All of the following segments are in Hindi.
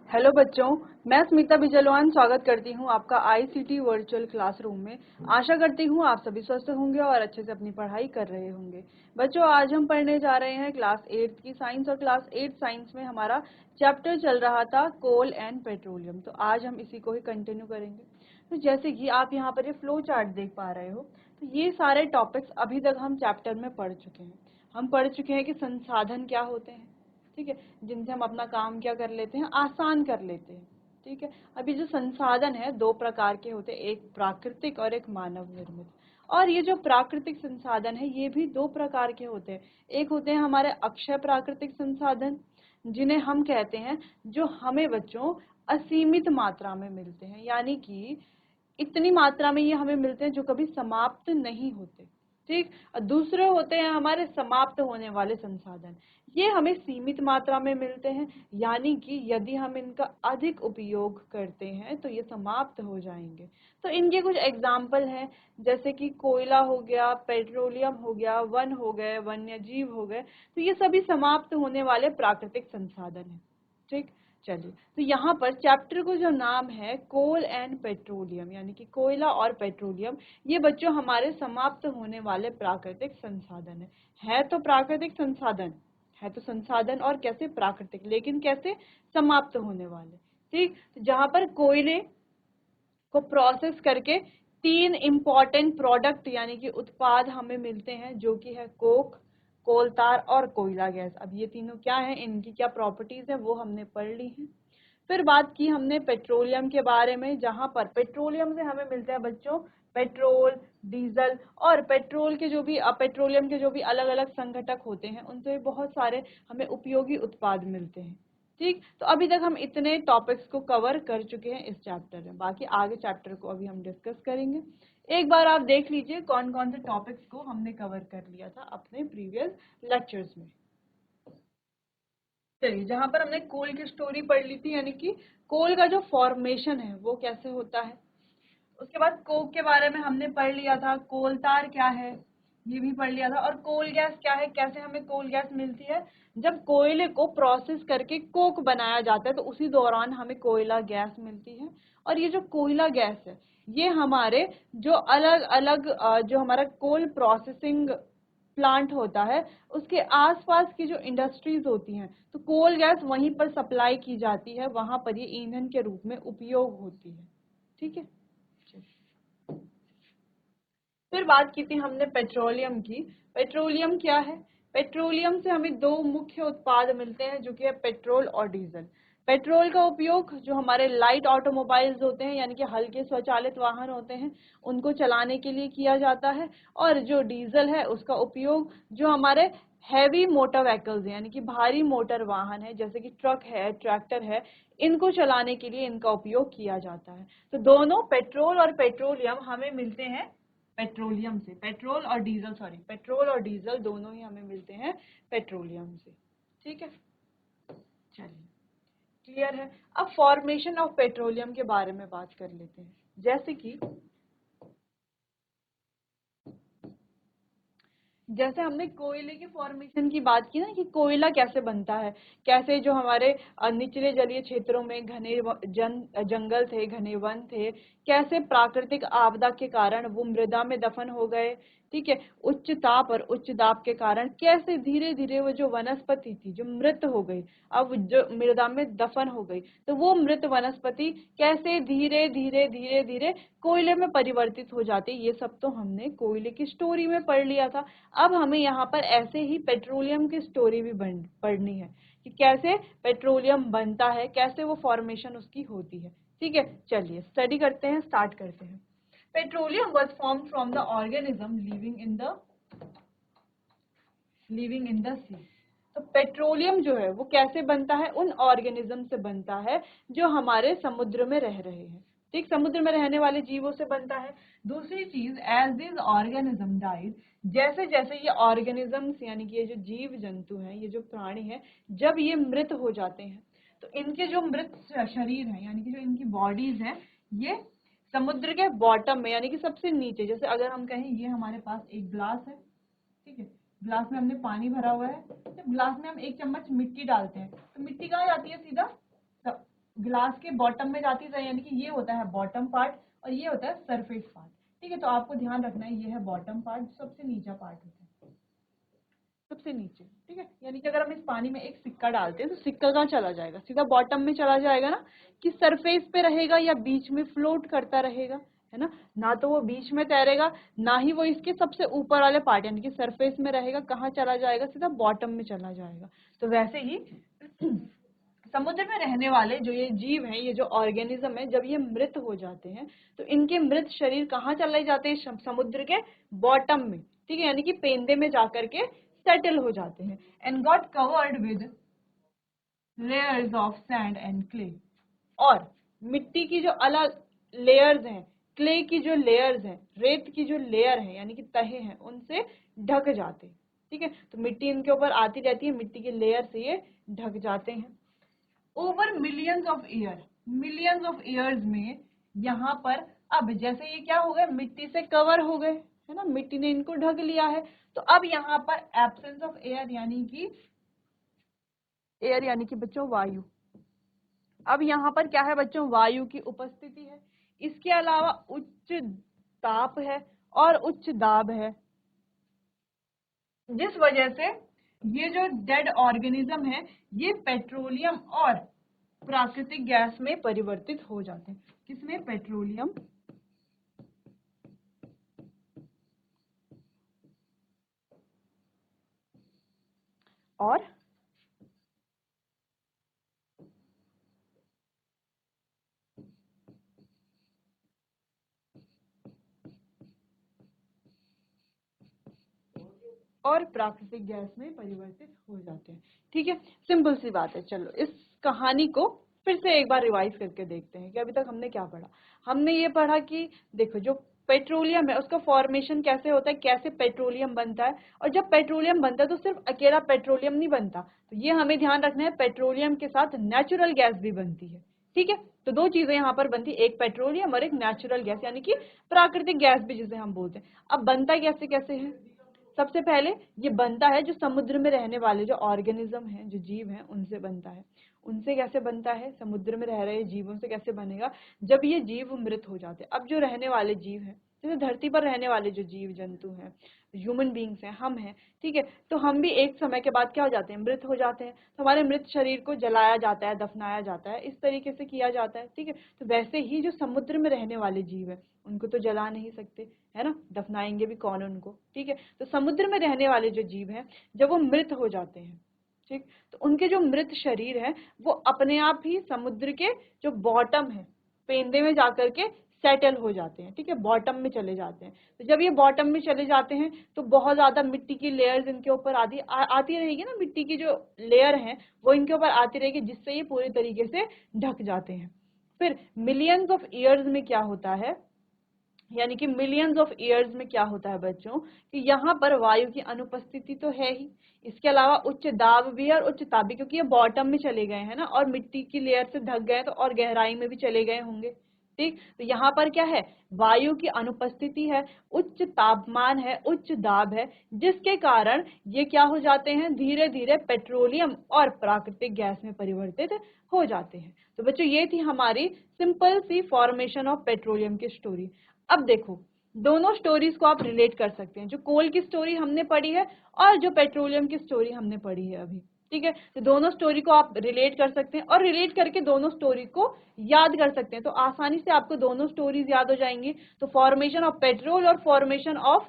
हेलो बच्चों, मैं स्मिता बिजलवान स्वागत करती हूं आपका आईसीटी वर्चुअल क्लासरूम में। आशा करती हूं आप सभी स्वस्थ होंगे और अच्छे से अपनी पढ़ाई कर रहे होंगे। बच्चों, आज हम पढ़ने जा रहे हैं क्लास 8 की साइंस और क्लास 8 साइंस में हमारा चैप्टर चल रहा था कोल एंड पेट्रोलियम। तो आज हम इसी को ही कंटिन्यू करेंगे। तो जैसे कि आप यहाँ पर ये फ्लो चार्ट देख पा रहे हो, तो ये सारे टॉपिक्स अभी तक हम चैप्टर में पढ़ चुके हैं। हम पढ़ चुके हैं कि संसाधन क्या होते हैं, ठीक है, जिनसे हम अपना काम क्या कर लेते हैं, आसान कर लेते हैं। ठीक है, अभी जो संसाधन है दो प्रकार के होते हैं, एक प्राकृतिक और एक मानव निर्मित। और ये जो प्राकृतिक संसाधन है ये भी दो प्रकार के होते हैं। एक होते हैं हमारे अक्षय प्राकृतिक संसाधन, जिन्हें हम कहते हैं जो हमें बच्चों असीमित मात्रा में मिलते हैं, यानी कि इतनी मात्रा में ये हमें मिलते हैं जो कभी समाप्त नहीं होते। ठीक, और दूसरे होते हैं हमारे समाप्त होने वाले संसाधन। ये हमें सीमित मात्रा में मिलते हैं, यानी कि यदि हम इनका अधिक उपयोग करते हैं तो ये समाप्त हो जाएंगे। तो इनके कुछ एग्जाम्पल हैं, जैसे कि कोयला हो गया, पेट्रोलियम हो गया, वन हो गए, वन्य जीव हो गए। तो ये सभी समाप्त होने वाले प्राकृतिक संसाधन हैं। ठीक, चलिए, तो यहाँ पर चैप्टर को जो नाम है कोल एंड पेट्रोलियम, यानी कि कोयला और पेट्रोलियम, ये बच्चों हमारे समाप्त होने वाले प्राकृतिक संसाधन है तो प्राकृतिक संसाधन है, तो संसाधन और कैसे प्राकृतिक, लेकिन कैसे समाप्त होने वाले। ठीक, तो जहाँ पर कोयले को प्रोसेस करके तीन इंपॉर्टेंट प्रोडक्ट यानी कि उत्पाद हमें मिलते हैं, जो कि है कोक, कोलतार और कोयला गैस। अब ये तीनों क्या है, इनकी क्या प्रॉपर्टीज है वो हमने पढ़ ली है। फिर बात की हमने पेट्रोलियम के बारे में, जहां पर पेट्रोलियम से हमें मिलता है बच्चों पेट्रोल, डीजल, और पेट्रोलियम के जो भी अलग अलग संघटक होते हैं उनसे बहुत सारे हमें उपयोगी उत्पाद मिलते हैं। ठीक, तो अभी तक हम इतने टॉपिक्स को कवर कर चुके हैं इस चैप्टर में, बाकी आगे चैप्टर को अभी हम डिस्कस करेंगे। एक बार आप देख लीजिए कौन कौन से टॉपिक्स को हमने कवर कर लिया था अपने प्रीवियस लेक्चर्स में। चलिए, जहां पर हमने कोल की स्टोरी पढ़ ली थी, यानी कि कोल का जो फॉर्मेशन है वो कैसे होता है। उसके बाद कोक के बारे में हमने पढ़ लिया था, कोलतार क्या है ये भी पढ़ लिया था, और कोल गैस क्या है, कैसे हमें कोल गैस मिलती है। जब कोयले को प्रोसेस करके कोक बनाया जाता है तो उसी दौरान हमें कोयला गैस मिलती है। और ये जो कोयला गैस है ये हमारे जो अलग अलग जो हमारा कोल प्रोसेसिंग प्लांट होता है उसके आसपास की जो इंडस्ट्रीज होती हैं, तो कोल गैस वहीं पर सप्लाई की जाती है, वहां पर ये ईंधन के रूप में उपयोग होती है। ठीक है, फिर बात की थी हमने पेट्रोलियम की। पेट्रोलियम क्या है, पेट्रोलियम से हमें दो मुख्य उत्पाद मिलते हैं, जो कि है पेट्रोल और डीजल। पेट्रोल का उपयोग जो हमारे लाइट ऑटोमोबाइल्स होते हैं, यानी कि हल्के स्वचालित वाहन होते हैं, उनको चलाने के लिए किया जाता है। और जो डीजल है उसका उपयोग जो हमारे हैवी मोटर व्हीकल्स यानी कि भारी मोटर वाहन है, जैसे कि ट्रक है, ट्रैक्टर है, इनको चलाने के लिए इनका उपयोग किया जाता है। तो दोनों पेट्रोल और पेट्रोलियम हमें मिलते हैं पेट्रोलियम से, पेट्रोल और डीजल दोनों ही हमें मिलते हैं पेट्रोलियम से। ठीक है, चलिए, क्लियर है। अब फॉर्मेशन ऑफ पेट्रोलियम के बारे में बात कर लेते हैं। जैसे हमने कोयले के फॉर्मेशन की बात की ना, कि कोयला कैसे बनता है, कैसे जो हमारे निचले जलीय क्षेत्रों में घने जंगल थे, घने वन थे, कैसे प्राकृतिक आपदा के कारण वो मृदा में दफन हो गए। ठीक है, उच्च ताप और उच्च दाब के कारण कैसे धीरे धीरे वो जो वनस्पति थी जो मृत हो गई, अब जो मृदा में दफन हो गई, तो वो मृत वनस्पति कैसे धीरे धीरे धीरे धीरे कोयले में परिवर्तित हो जाती, ये सब तो हमने कोयले की स्टोरी में पढ़ लिया था। अब हमें यहाँ पर ऐसे ही पेट्रोलियम की स्टोरी भी पढ़नी है, कि कैसे पेट्रोलियम बनता है, कैसे वो फॉर्मेशन उसकी होती है। ठीक है, चलिए स्टडी करते हैं, स्टार्ट करते हैं। Petroleum was formed from the organism living in the sea। तो पेट्रोलियम जो है वो कैसे बनता है, उन ऑर्गेनिज्म से बनता है जो हमारे समुद्र में रह रहे हैं। ठीक, समुद्र में रहने वाले जीवों से बनता है। दूसरी चीज, एज दिस ऑर्गेनिज्म डाइड, जैसे जैसे ये ऑर्गेनिजम्स यानी कि ये जो जीव जंतु हैं, ये जो प्राणी हैं, जब ये मृत हो जाते हैं तो इनके जो मृत शरीर है यानी कि जो इनकी बॉडीज हैं, ये समुद्र के बॉटम में यानी कि सबसे नीचे, जैसे अगर हम कहें ये हमारे पास एक ग्लास है, ठीक है, ग्लास में हमने पानी भरा हुआ है, तो ग्लास में हम एक चम्मच मिट्टी डालते हैं, तो मिट्टी कहाँ जाती है, सीधा ग्लास के बॉटम में जाती है, यानी कि ये होता है बॉटम पार्ट और ये होता है सरफेस पार्ट। ठीक है, तो आपको ध्यान रखना है ये है बॉटम पार्ट, सबसे नीचा पार्ट होता है, सबसे नीचे। ठीक है, यानी कि अगर हम इस पानी में एक सिक्का डालते हैं तो सिक्का कहाँ चला जाएगा, सीधा बॉटम में चला जाएगा ना, कि सरफेस पे रहेगा या बीच में फ्लोट करता रहेगा, है ना। ना तो वो बीच में तैरेगा, ना ही वो इसके सबसे ऊपर वाले पार्ट यानी कि सरफेस में रहेगा, कहाँ चला जाएगा, सीधा बॉटम में चला जाएगा। तो वैसे ही समुद्र में रहने वाले जो ये जीव हैं, ये जो ऑर्गेनिज्म है, जब ये मृत हो जाते हैं तो इनके मृत शरीर कहाँ चले जाते हैं, समुद्र के बॉटम में। ठीक है, यानी कि पेंदे में जाकर के सेटल हो जाते हैं, and got covered with layers of sand and clay. और मिट्टी की जो अलग लेयर्स हैं, क्ले की जो लेयर्स हैं, रेत की जो लेयर है यानी कि तहे हैं, उनसे ढक जाते हैं। ठीक है, तो मिट्टी इनके ऊपर आती रहती है, मिट्टी की लेयर से ये ढक जाते हैं। ओवर मिलियंस ऑफ ईयर्स में यहाँ पर अब जैसे ये क्या हो गए, मिट्टी से कवर हो गए, है ना, मिट्टी ने इनको ढक लिया है। तो अब यहाँ पर एब्सेंस ऑफ एयर यानी कि बच्चों वायु, अब यहाँ पर क्या है बच्चों, वायु की उपस्थिति है। इसके अलावा उच्च ताप है और उच्च दाब है, जिस वजह से ये जो डेड ऑर्गेनिज्म है ये पेट्रोलियम और प्राकृतिक गैस में परिवर्तित हो जाते हैं। किसमें, पेट्रोलियम और प्राकृतिक गैस में परिवर्तित हो जाते हैं। ठीक है, सिंपल सी बात है। चलो इस कहानी को फिर से एक बार रिवाइज करके देखते हैं कि अभी तक हमने क्या पढ़ा। हमने ये पढ़ा कि देखो जो पेट्रोलियम है उसका फॉर्मेशन कैसे होता है, कैसे पेट्रोलियम बनता है, और जब पेट्रोलियम बनता है तो सिर्फ अकेला पेट्रोलियम नहीं बनता, तो ये हमें ध्यान रखना है, पेट्रोलियम के साथ नेचुरल गैस भी बनती है। ठीक है, तो दो चीजें यहाँ पर बनती, एक पेट्रोलियम और एक नेचुरल गैस यानी कि प्राकृतिक गैस भी जिसे हम बोलते हैं। अब बनता कैसे कैसे है, सबसे पहले ये बनता है जो समुद्र में रहने वाले जो ऑर्गेनिज्म हैं, जो जीव हैं, उनसे बनता है। उनसे कैसे बनता है, समुद्र में रह रहे जीवों से कैसे बनेगा, जब ये जीव मृत हो जाते हैं। अब जो रहने वाले जीव हैं, जैसे धरती पर रहने वाले जो जीव जंतु हैं, ह्यूमन बींग्स हैं, हम हैं, ठीक है, तो हम भी एक समय के बाद क्या हो जाते हैं, मृत हो जाते हैं। तो हमारे मृत शरीर को जलाया जाता है, दफनाया जाता है, इस तरीके से किया जाता है। ठीक है, तो वैसे ही जो समुद्र में रहने वाले जीव है उनको तो जला नहीं सकते, है ना, दफनाएंगे भी कौन उनको। ठीक है, तो समुद्र में रहने वाले जो जीव हैं जब वो मृत हो जाते हैं, ठीक, तो उनके जो मृत शरीर है वो अपने आप ही समुद्र के जो बॉटम है, पेंदे में जाकर के सेटल हो जाते हैं। ठीक है, बॉटम में चले जाते हैं। तो जब ये बॉटम में चले जाते हैं तो बहुत ज्यादा मिट्टी की लेयर्स इनके ऊपर आती रहेगी ना, मिट्टी की जो लेयर है वो इनके ऊपर आती रहेगी, जिससे ये पूरी तरीके से ढक जाते हैं। फिर मिलियंस ऑफ ईयर्स में क्या होता है, यानी कि मिलियंस ऑफ ईयर्स में क्या होता है बच्चों, कि यहाँ पर वायु की अनुपस्थिति तो है ही, इसके अलावा उच्च दाब भी और उच्च ताप भी, क्योंकि ये बॉटम में चले गए हैं ना, और मिट्टी की लेयर से ढक गए तो और गहराई में भी चले गए होंगे। ठीक, तो यहाँ पर क्या है, वायु की अनुपस्थिति है, उच्च तापमान है, उच्च दाब है, जिसके कारण ये क्या हो जाते हैं, धीरे धीरे पेट्रोलियम और प्राकृतिक गैस में परिवर्तित हो जाते हैं। तो बच्चों ये थी हमारी सिंपल सी फॉर्मेशन ऑफ पेट्रोलियम की स्टोरी। अब देखो दोनों स्टोरीज को आप रिलेट कर सकते हैं, जो कोल की स्टोरी हमने पढ़ी है और जो पेट्रोलियम की स्टोरी हमने पढ़ी है अभी। ठीक है, तो दोनों स्टोरी को आप रिलेट कर सकते हैं और रिलेट करके दोनों स्टोरी को याद कर सकते हैं, तो आसानी से आपको दोनों स्टोरीज याद हो जाएंगी। तो फॉर्मेशन ऑफ पेट्रोल और फॉर्मेशन ऑफ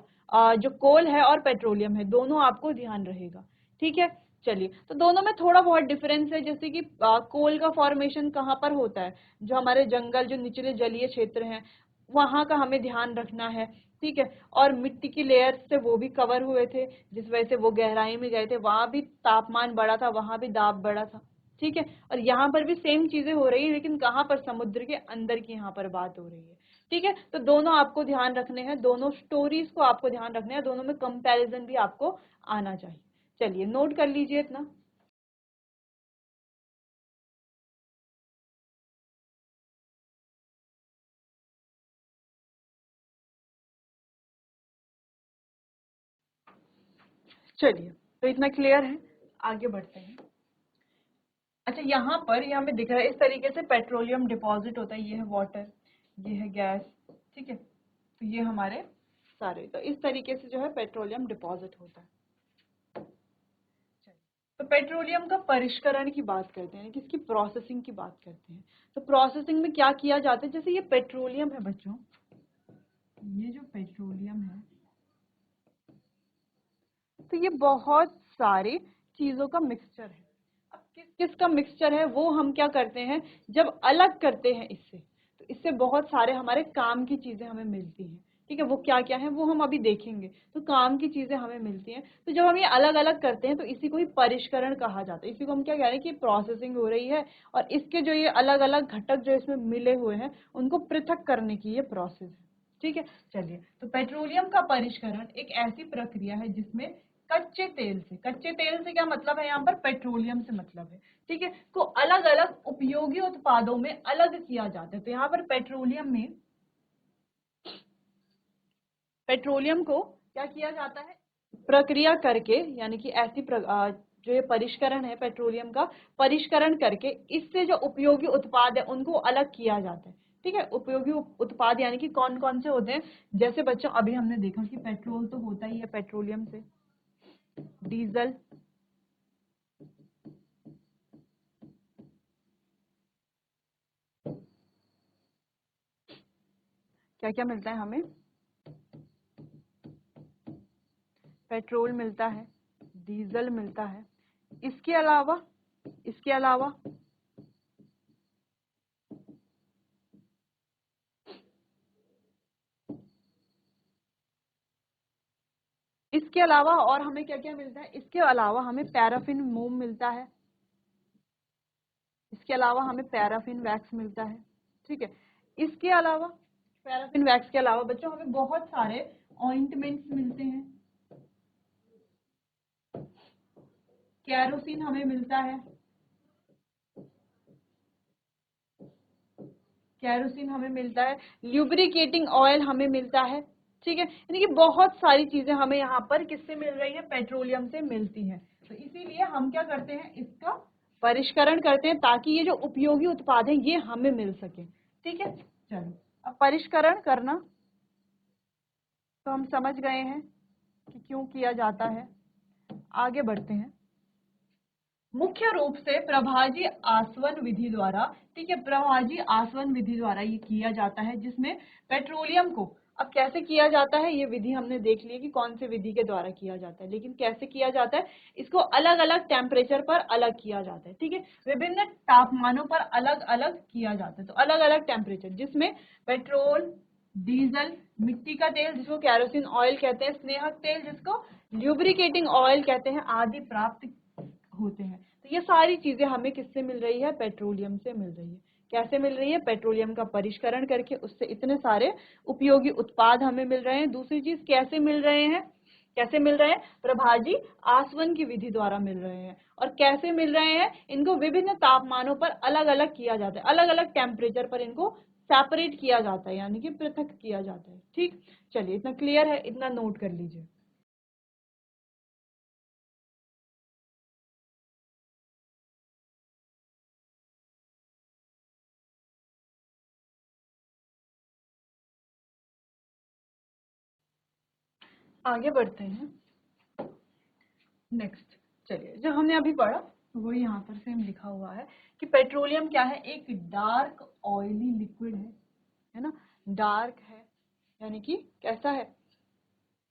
जो कोल है और पेट्रोलियम है, दोनों आपको ध्यान रहेगा। ठीक है, चलिए, तो दोनों में थोड़ा बहुत डिफरेंस है, जैसे कि कोल का फॉर्मेशन कहाँ पर होता है, जो हमारे जंगल, जो निचले जलीय क्षेत्र हैं वहां का हमें ध्यान रखना है। ठीक है, और मिट्टी की लेयर से वो भी कवर हुए थे, जिस वजह से वो गहराई में गए थे, वहां भी तापमान बढ़ा था, वहां भी दाब बढ़ा था। ठीक है, और यहाँ पर भी सेम चीजें हो रही है, लेकिन कहाँ पर, समुद्र के अंदर की यहाँ पर बात हो रही है। ठीक है, तो दोनों आपको ध्यान रखने हैं, दोनों स्टोरीज को आपको ध्यान रखना है, दोनों में कंपैरिजन भी आपको आना चाहिए। चलिए नोट कर लीजिए इतना। चलिए, तो इतना क्लियर है, आगे बढ़ते हैं। अच्छा, यहाँ पर ये हमें दिख रहा है इस तरीके से पेट्रोलियम डिपॉजिट होता है। ये है वाटर, ये है गैस, ठीक है। तो ये हमारे सारे, तो इस तरीके से जो है पेट्रोलियम डिपॉजिट होता है। तो पेट्रोलियम का परिष्करण की बात करते हैं, किसकी प्रोसेसिंग की बात करते हैं। तो प्रोसेसिंग में क्या किया जाता है, जैसे ये पेट्रोलियम है बच्चों, ये जो पेट्रोलियम है, तो ये बहुत सारी चीजों का मिक्सचर है। अब किस किस का मिक्सचर है वो हम क्या करते हैं, जब अलग करते हैं इससे, तो इससे बहुत सारे हमारे काम की चीजें हमें मिलती हैं, ठीक है। वो क्या क्या है वो हम अभी देखेंगे। तो काम की चीजें हमें मिलती हैं, तो जब हम ये अलग अलग करते हैं तो इसी को ही परिष्करण कहा जाता है। इसी को हम क्या कह रहे हैं कि प्रोसेसिंग हो रही है, और इसके जो ये अलग अलग घटक जो इसमें मिले हुए हैं उनको पृथक करने की ये प्रोसेस है, ठीक है। चलिए, तो पेट्रोलियम का परिष्करण एक ऐसी प्रक्रिया है जिसमें कच्चे तेल से क्या मतलब है, यहाँ पर पेट्रोलियम से मतलब है, ठीक है, को अलग अलग उपयोगी उत्पादों में अलग किया जाता है। तो यहाँ पर पेट्रोलियम को क्या किया जाता है, प्रक्रिया करके, यानी कि जो ये परिष्करण है पेट्रोलियम का, परिष्करण करके इससे जो उपयोगी उत्पाद है उनको अलग किया जाता है, ठीक है। उपयोगी उत्पाद यानी कि कौन कौन से होते हैं, जैसे बच्चों अभी हमने देखा कि पेट्रोल तो होता ही है पेट्रोलियम से, डीजल, क्या क्या मिलता है हमें, पेट्रोल मिलता है, डीजल मिलता है, इसके अलावा इसके अलावा इसके अलावा और हमें क्या क्या मिलता है, इसके अलावा हमें पैराफिन मोम मिलता है, इसके अलावा हमें पैराफिन वैक्स मिलता है, ठीक है। इसके अलावा पैराफिन वैक्स के अलावा बच्चों हमें बहुत सारे ऑइंटमेंट्स मिलते हैं, कैरोसिन हमें मिलता है, कैरोसिन हमें मिलता है, ल्यूब्रिकेटिंग ऑयल हमें मिलता है, ठीक है। यानी कि बहुत सारी चीजें हमें यहाँ पर किससे मिल रही है, पेट्रोलियम से मिलती हैं। तो इसीलिए हम क्या करते हैं, इसका परिष्करण करते हैं ताकि ये जो उपयोगी उत्पाद है ये हमें मिल सके, ठीक है। चलो, अब परिष्करण करना तो हम समझ गए हैं कि क्यों किया जाता है। आगे बढ़ते हैं। मुख्य रूप से प्रभाजी आसवन विधि द्वारा, ठीक है, प्रभाजी आसवन विधि द्वारा ये किया जाता है, जिसमें पेट्रोलियम को, अब कैसे किया जाता है ये विधि हमने देख ली कि कौन से विधि के द्वारा किया जाता है, लेकिन कैसे किया जाता है, इसको अलग अलग टेम्परेचर पर अलग किया जाता है, ठीक है, विभिन्न तापमानों पर अलग अलग किया जाता है। तो अलग अलग टेम्परेचर जिसमें पेट्रोल, डीजल, मिट्टी का तेल जिसको कैरोसिन ऑयल कहते हैं, स्नेहक तेल जिसको ल्यूब्रिकेटिंग ऑयल कहते हैं, आदि प्राप्त होते हैं। तो ये सारी चीजें हमें किससे मिल रही है, पेट्रोलियम से मिल रही है। कैसे मिल रही है, पेट्रोलियम का परिष्करण करके उससे इतने सारे उपयोगी उत्पाद हमें मिल रहे हैं। दूसरी चीज कैसे मिल रहे हैं, कैसे मिल रहे हैं, प्रभाजी आसवन की विधि द्वारा मिल रहे हैं। और कैसे मिल रहे हैं, इनको विभिन्न तापमानों पर अलग अलग किया जाता है, अलग अलग टेम्परेचर पर इनको सेपरेट किया जाता है, यानी कि पृथक किया जाता है, ठीक। चलिए, इतना क्लियर है, इतना नोट कर लीजिए। आगे बढ़ते हैं। नेक्स्ट, चलिए, जो हमने अभी पढ़ा वो यहाँ पर सेम लिखा हुआ है कि पेट्रोलियम क्या है, एक डार्क ऑयली लिक्विड है ना। डार्क है यानी कि कैसा है,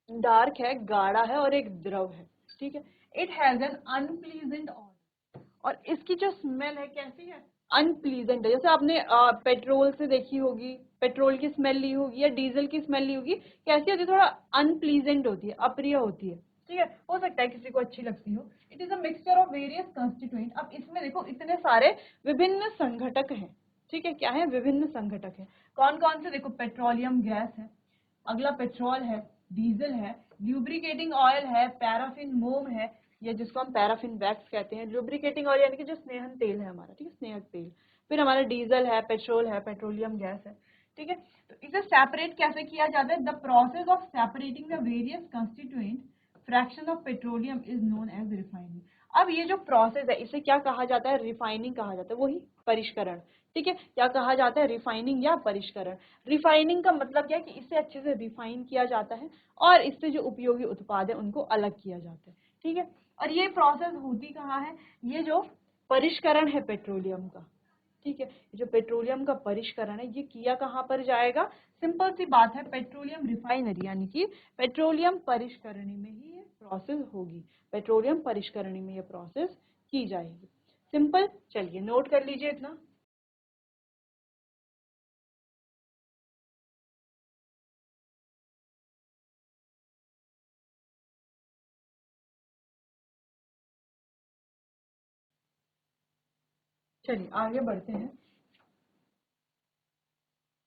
डार्क है, गाढ़ा है और एक द्रव है, ठीक है। It has an unpleasant oil, और इसकी जो स्मेल है कैसी है, अनप्लीजेंट है। जैसे आपने पेट्रोल से देखी होगी, पेट्रोल की स्मेल ली होगी या डीजल की स्मेल ली होगी, कैसी होती है, थोड़ा अनप्लीजेंट होती है, अप्रिय होती है, ठीक है। हो सकता है किसी को अच्छी लगती हो। It is a mixture of various constituent. अब इसमें देखो इतने सारे विभिन्न संघटक हैं, ठीक है। क्या है, विभिन्न संघटक है। कौन कौन से, देखो पेट्रोलियम गैस है, अगला पेट्रोल है, डीजल है, ल्यूब्रिकेटिंग ऑयल है, पैराफिन मोम है, या जिसको हम पैराफिन वैक्स कहते हैं, लुब्रिकेटिंग ऑयल यानी कि जो स्नेहन तेल है हमारा, ठीक है, स्नेहक तेल। फिर हमारा डीजल है, पेट्रोल है, पेट्रोलियम गैस है, ठीक है। तो इसे सेपरेट कैसे किया जाता है, the process of separating the various constituent fraction of petroleum is known as refining. अब ये जो प्रोसेस है इसे क्या कहा जाता है, रिफाइनिंग कहा जाता है, वही परिष्करण। ठीक है, क्या कहा जाता है, रिफाइनिंग या परिष्करण। रिफाइनिंग का मतलब क्या है कि इसे अच्छे से रिफाइन किया जाता है और इससे जो उपयोगी उत्पाद है उनको अलग किया जाता है। ठीक है, और ये प्रोसेस होती कहाँ है, ये जो परिष्करण है पेट्रोलियम का, ठीक है, जो पेट्रोलियम का परिष्करण है ये किया कहाँ पर जाएगा, सिंपल सी बात है, पेट्रोलियम रिफाइनरी यानी कि पेट्रोलियम परिष्करणी में ही ये प्रोसेस होगी, पेट्रोलियम परिष्करणी में ये प्रोसेस की जाएगी। सिंपल, चलिए नोट कर लीजिए इतना। चलिए आगे बढ़ते हैं,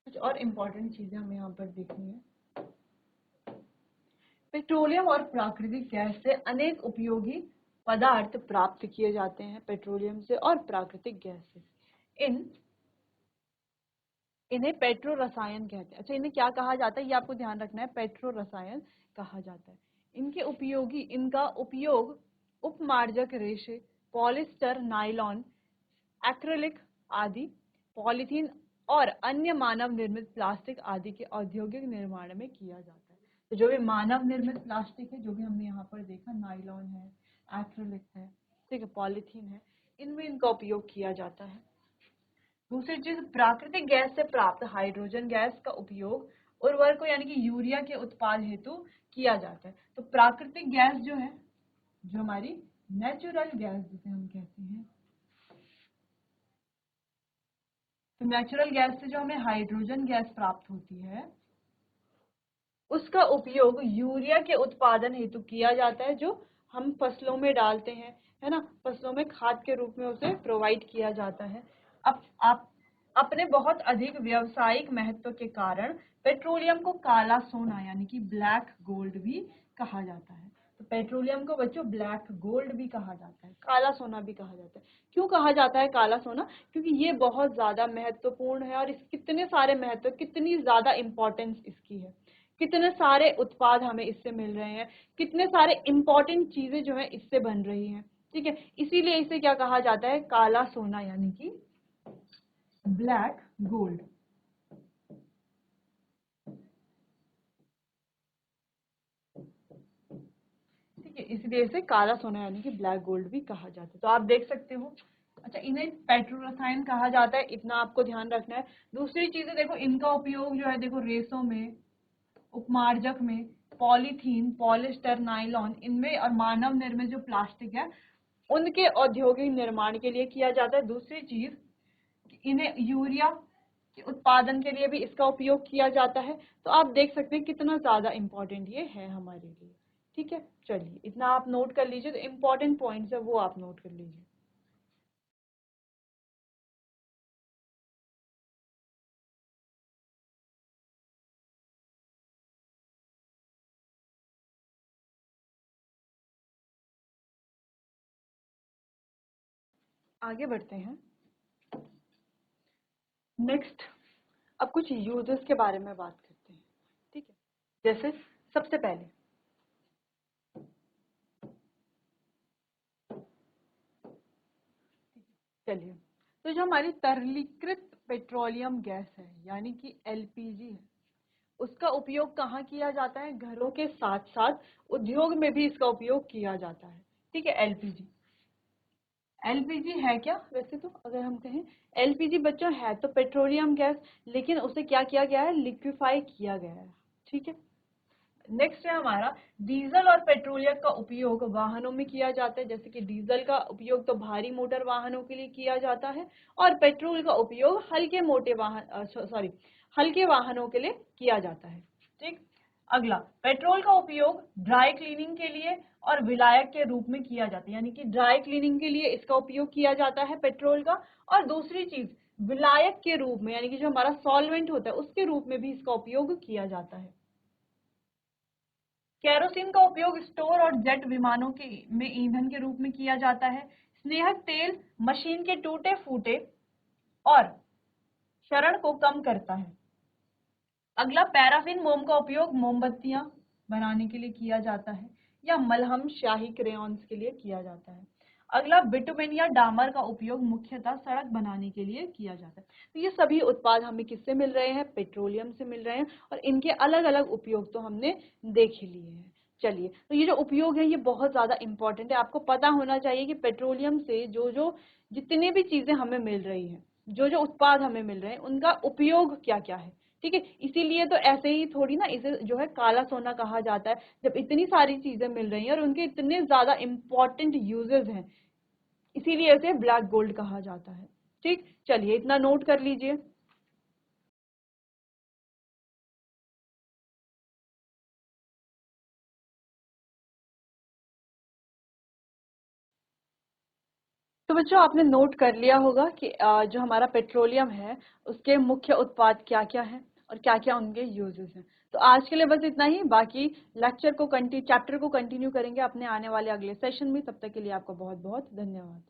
कुछ और इम्पोर्टेंट चीजें हमें यहाँ पर देखनी है। पेट्रोलियम और प्राकृतिक गैस से अनेक उपयोगी पदार्थ प्राप्त किए जाते हैं, पेट्रोलियम से और प्राकृतिक गैस से। इन्हें पेट्रो रसायन कहते हैं। अच्छा, इन्हें क्या कहा जाता है ये आपको ध्यान रखना है, पेट्रो रसायन कहा जाता है। इनका उपयोग उपमार्जक रेशे, पॉलिस्टर, नायलॉन, एक्रिलिक आदि, पॉलीथीन और अन्य मानव निर्मित प्लास्टिक आदि के औद्योगिक निर्माण में किया जाता है। तो जो भी मानव निर्मित प्लास्टिक है, जो भी हमने यहाँ पर देखा, नायलॉन है, एक्रिलिक है, ठीक है, पॉलीथीन है, इनमें इनका उपयोग किया जाता है। दूसरी चीज, प्राकृतिक गैस से प्राप्त हाइड्रोजन गैस का उपयोग उर्वरकों यानी कि यूरिया के उत्पाद हेतु किया जाता है। तो प्राकृतिक गैस जो है, जो हमारी नेचुरल गैस जिसे हम कहते हैं, तो नेचुरल गैस से जो हमें हाइड्रोजन गैस प्राप्त होती है उसका उपयोग यूरिया के उत्पादन हेतु किया जाता है, जो हम फसलों में डालते हैं, है ना, फसलों में खाद के रूप में उसे प्रोवाइड किया जाता है। अब आप अपने बहुत अधिक व्यावसायिक महत्व के कारण पेट्रोलियम को काला सोना यानी कि ब्लैक गोल्ड भी कहा जाता है। तो पेट्रोलियम को बच्चों ब्लैक गोल्ड भी कहा जाता है, काला सोना भी कहा जाता है। क्यों कहा जाता है काला सोना, क्योंकि ये बहुत ज्यादा महत्वपूर्ण है और इस कितने सारे महत्व, कितनी ज्यादा इंपॉर्टेंस इसकी है, कितने सारे उत्पाद हमें इससे मिल रहे हैं, कितने सारे इंपॉर्टेंट चीजें जो है इससे बन रही हैं। ठीक है, इसीलिए इसे क्या कहा जाता है, काला सोना यानी कि ब्लैक गोल्ड। ठीक है, इसलिए इसे काला सोना यानी कि ब्लैक गोल्ड भी कहा जाता है। तो आप देख सकते हो। अच्छा, इन्हें पेट्रो रसायन कहा जाता है, इतना आपको ध्यान रखना है। दूसरी चीजें देखो, इनका उपयोग जो है देखो रेसों में, उपमार्जक में, पॉलीथीन, पॉलिस्टर, नायलॉन, इनमें और मानव निर्मित जो प्लास्टिक है उनके औद्योगिक निर्माण के लिए किया जाता है। दूसरी चीज, इन्हें यूरिया के उत्पादन के लिए भी इसका उपयोग किया जाता है। तो आप देख सकते हैं कितना ज्यादा इंपॉर्टेंट ये है हमारे लिए। ठीक है, चलिए इतना आप नोट कर लीजिए, तो इम्पोर्टेंट पॉइंट्स है वो आप नोट कर लीजिए। आगे बढ़ते हैं। नेक्स्ट, अब कुछ यूजेस के बारे में बात करते हैं। ठीक है, जैसे सबसे पहले चलिए, तो जो हमारी तरलीकृत पेट्रोलियम गैस है यानी कि एलपीजी है, उसका उपयोग कहाँ किया जाता है, घरों के साथ साथ उद्योग में भी इसका उपयोग किया जाता है। ठीक है, एलपीजी, एलपीजी है क्या, वैसे तो अगर हम कहें एलपीजी बच्चों है तो पेट्रोलियम गैस, लेकिन उसे क्या किया गया है, लिक्विफाई किया गया है। ठीक है, नेक्स्ट है हमारा डीजल और पेट्रोलियम का उपयोग वाहनों में किया जाता है। जैसे कि डीजल का उपयोग तो भारी मोटर वाहनों के लिए किया जाता है और पेट्रोल का उपयोग हल्के मोटे वाहन हल्के वाहनों के लिए किया जाता है। ठीक, अगला, पेट्रोल का उपयोग ड्राई क्लीनिंग के लिए और विलायक के रूप में किया जाता है, यानी कि ड्राई क्लीनिंग के लिए इसका उपयोग किया जाता है पेट्रोल का, और दूसरी चीज विलायक के रूप में यानी कि जो हमारा सॉल्वेंट होता है उसके रूप में भी इसका उपयोग किया जाता है। केरोसिन का उपयोग स्टोर और जेट विमानों के में ईंधन के रूप में किया जाता है। स्नेहक तेल मशीन के टूटे फूटे और क्षरण को कम करता है। अगला, पैराफिन मोम का उपयोग मोमबत्तियां बनाने के लिए किया जाता है या मलहम स्याही क्रेयॉन्स के लिए किया जाता है। अगला, बिटुमेन या डामर का उपयोग मुख्यतः सड़क बनाने के लिए किया जाता है। तो ये सभी उत्पाद हमें किससे मिल रहे हैं? पेट्रोलियम से मिल रहे हैं, और इनके अलग अलग उपयोग तो हमने देख ही लिए हैं। चलिए, तो ये जो उपयोग है ये बहुत ज्यादा इंपॉर्टेंट है, आपको पता होना चाहिए कि पेट्रोलियम से जो जो जितने भी चीजें हमें मिल रही हैं, जो जो उत्पाद हमें मिल रहे हैं, उनका उपयोग क्या क्या है। ठीक है, इसीलिए तो ऐसे ही थोड़ी ना इसे जो है काला सोना कहा जाता है, जब इतनी सारी चीजें मिल रही हैं और उनके इतने ज्यादा इंपॉर्टेंट यूजेस हैं, इसीलिए इसे ब्लैक गोल्ड कहा जाता है। ठीक, चलिए इतना नोट कर लीजिए। तो बच्चों, आपने नोट कर लिया होगा कि जो हमारा पेट्रोलियम है उसके मुख्य उत्पाद क्या क्या हैं और क्या क्या उनके यूजेस हैं। तो आज के लिए बस इतना ही, बाकी चैप्टर को कंटिन्यू करेंगे अपने आने वाले अगले सेशन में। तब तक के लिए आपका बहुत बहुत धन्यवाद।